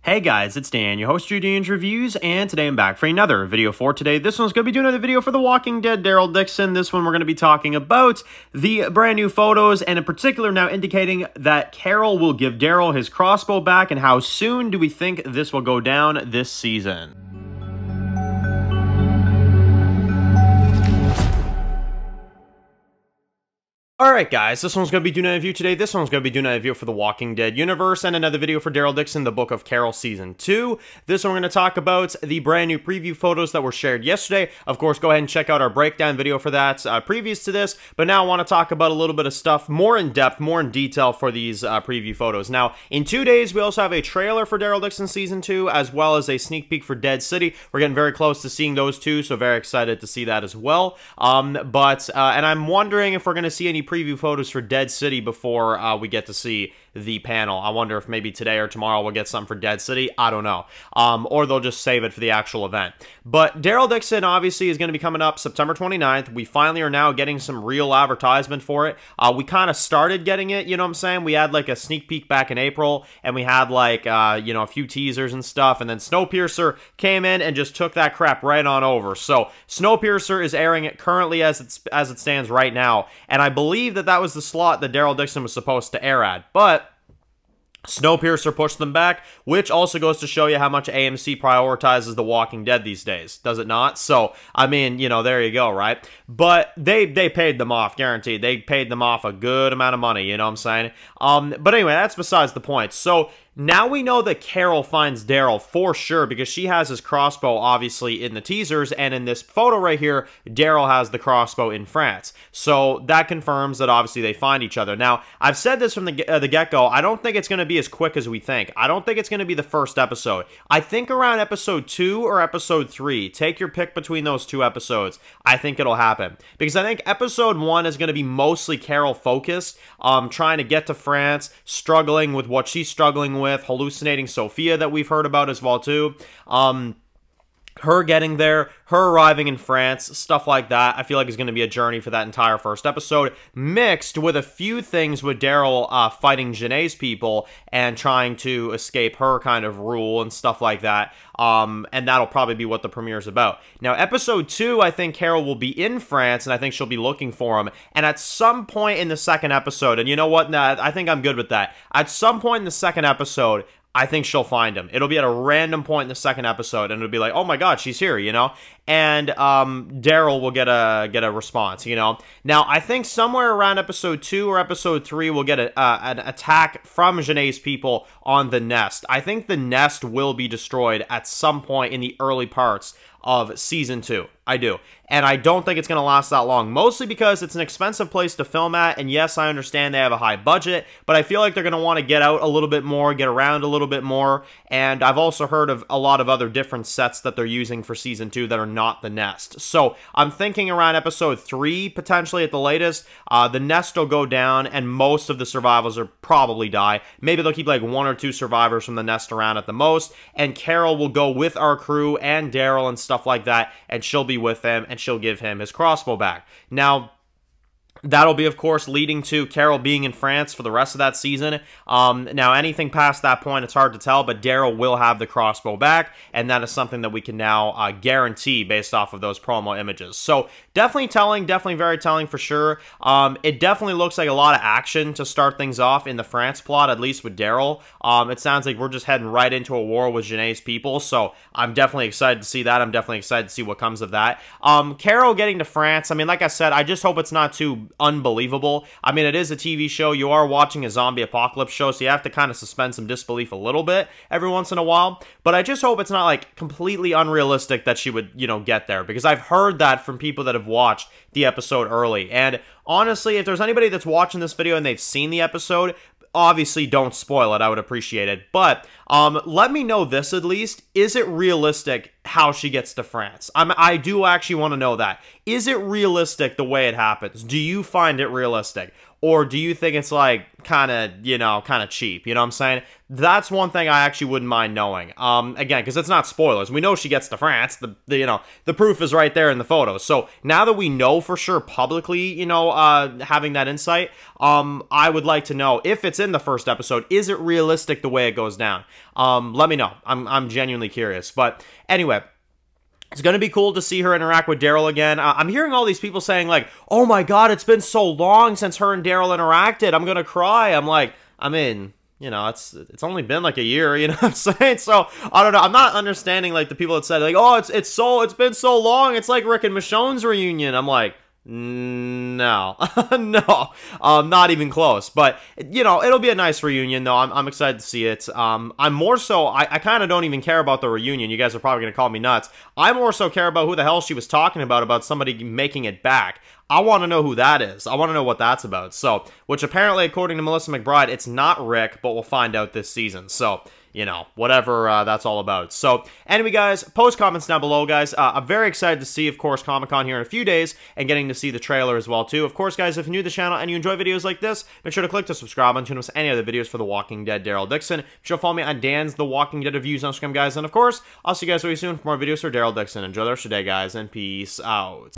Hey guys, it's Dan, your host of TWD Reviews, and today I'm back for another video for today. This one's going to be doing another video for The Walking Dead, Daryl Dixon. This one we're going to be talking about the brand new photos, and in particular now indicating that Carol will give Daryl his crossbow back, and how soon do we think this will go down this season? Alright guys, this one's going to be doing a review today. This one's going to be doing a review for the Walking Dead universe, and another video for Daryl Dixon, the Book of Carol Season 2. This one we're going to talk about the brand new preview photos that were shared yesterday. Of course, go ahead and check out our breakdown video for that previous to this, but now I want to talk about a little bit of stuff more in depth, more in detail for these preview photos. Now, in 2 days, we also have a trailer for Daryl Dixon Season 2, as well as a sneak peek for Dead City. We're getting very close to seeing those two, so very excited to see that as well. And I'm wondering if we're going to see any preview photos for Dead City before we get to see the panel. I wonder if maybe today or tomorrow we'll get something for Dead City. I don't know. Or they'll just save it for the actual event. But Daryl Dixon obviously is going to be coming up September 29th. We finally are now getting some real advertisement for it. We kind of started getting it, you know what I'm saying? We had like a sneak peek back in April, and we had like, you know, a few teasers and stuff, and then Snowpiercer came in and just took that crap right on over. So Snowpiercer is airing it currently as it stands right now, and I believe that was the slot that Daryl Dixon was supposed to air at, but Snowpiercer pushed them back, which also goes to show you how much AMC prioritizes The Walking Dead these days, does it not? So, I mean, you know, there you go, right? But they paid them off, guaranteed. They paid them off a good amount of money, you know what I'm saying? But anyway, that's besides the point. So, now we know that Carol finds Daryl for sure, because she has his crossbow, obviously, in the teasers, and in this photo right here, Daryl has the crossbow in France. So that confirms that, obviously, they find each other. Now, I've said this from the get-go, I don't think it's going to be as quick as we think. I don't think it's going to be the first episode. I think around episode 2 or episode 3, take your pick between those two episodes, I think it'll happen. Because I think episode 1 is going to be mostly Carol-focused, trying to get to France, struggling with what she's struggling with, hallucinating Sophia that we've heard about as well too. Her getting there, her arriving in France, stuff like that. I feel like is going to be a journey for that entire first episode, mixed with a few things with Daryl fighting Janae's people and trying to escape her kind of rule and stuff like that. And that'll probably be what the premiere's about. Now, episode 2, I think Carol will be in France, and I think she'll be looking for him. And at some point in the second episode, and you know what? Nah, I think I'm good with that. At some point in the second episode, I think she'll find him. It'll be at a random point in the second episode, and it'll be like, oh my god, she's here, you know? And Daryl will get a response, you know? Now, I think somewhere around episode 2 or episode 3, we'll get an attack from Janae's people on the nest. I think the nest will be destroyed at some point in the early parts of Season 2. I do. And I don't think it's going to last that long, mostly because it's an expensive place to film at, and yes, I understand they have a high budget, but I feel like they're going to want to get out a little bit more, get around a little bit more, and I've also heard of a lot of other different sets that they're using for Season 2 that are not the nest. So, I'm thinking around episode 3, potentially at the latest, the nest will go down, and most of the survivors will probably die. Maybe they'll keep like 1 or 2 survivors from the nest around at the most, and Carol will go with our crew and Daryl and stuff like that, and she'll be with him, and she'll give him his crossbow back. Now, that'll be, of course, leading to Carol being in France for the rest of that season. Now, anything past that point, it's hard to tell, but Daryl will have the crossbow back, and that is something that we can now guarantee based off of those promo images. So, definitely telling, definitely very telling for sure. It definitely looks like a lot of action to start things off in the France plot, at least with Daryl. It sounds like we're just heading right into a war with Janae's people, so I'm definitely excited to see that. I'm definitely excited to see what comes of that. Carol getting to France, I mean, like I said, I just hope it's not too unbelievable. I mean, it is a TV show. You are watching a zombie apocalypse show, so you have to kind of suspend some disbelief a little bit every once in a while. But I just hope it's not like completely unrealistic that she would, you know, get there, because I've heard that from people that have watched the episode early. And honestly, if there's anybody that's watching this video and they've seen the episode, obviously don't spoil it. I would appreciate it. But let me know this at least. Is it realistic how she gets to France. I do actually want to know that. Is it realistic the way it happens? Do you find it realistic? Or do you think it's like kind of cheap? You know what I'm saying? That's one thing I actually wouldn't mind knowing. Again, because it's not spoilers. We know she gets to France. The proof is right there in the photos. So now that we know for sure publicly, having that insight, I would like to know if it's in the first episode. Is it realistic the way it goes down? Let me know. I'm genuinely curious. But anyway. It's going to be cool to see her interact with Daryl again. I'm hearing all these people saying, like, oh my god, it's been so long since her and Daryl interacted. I'm going to cry. I'm like, it's only been like a year, you know what I'm saying? So, I don't know. I'm not understanding, like, the people that said, like, oh, it's been so long. It's like Rick and Michonne's reunion. I'm like, no, no, not even close. But, it'll be a nice reunion, though. I'm excited to see it. I'm more so, I kind of don't even care about the reunion. You guys are probably going to call me nuts. I more so care about who the hell she was talking about somebody making it back. I want to know who that is. I want to know what that's about. So, which apparently, according to Melissa McBride, it's not Rick, but we'll find out this season. So, whatever that's all about. So, anyway, guys, post comments down below, guys. I'm very excited to see, of course, Comic-Con here in a few days and getting to see the trailer as well, too. Of course, guys, if you're new to the channel and you enjoy videos like this, make sure to click to subscribe and tune us any other videos for The Walking Dead, Daryl Dixon. Be sure to follow me on Dan's The Walking Dead Reviews on Instagram, guys. And, of course, I'll see you guys very soon for more videos for Daryl Dixon. Enjoy the rest of your day, guys, and peace out.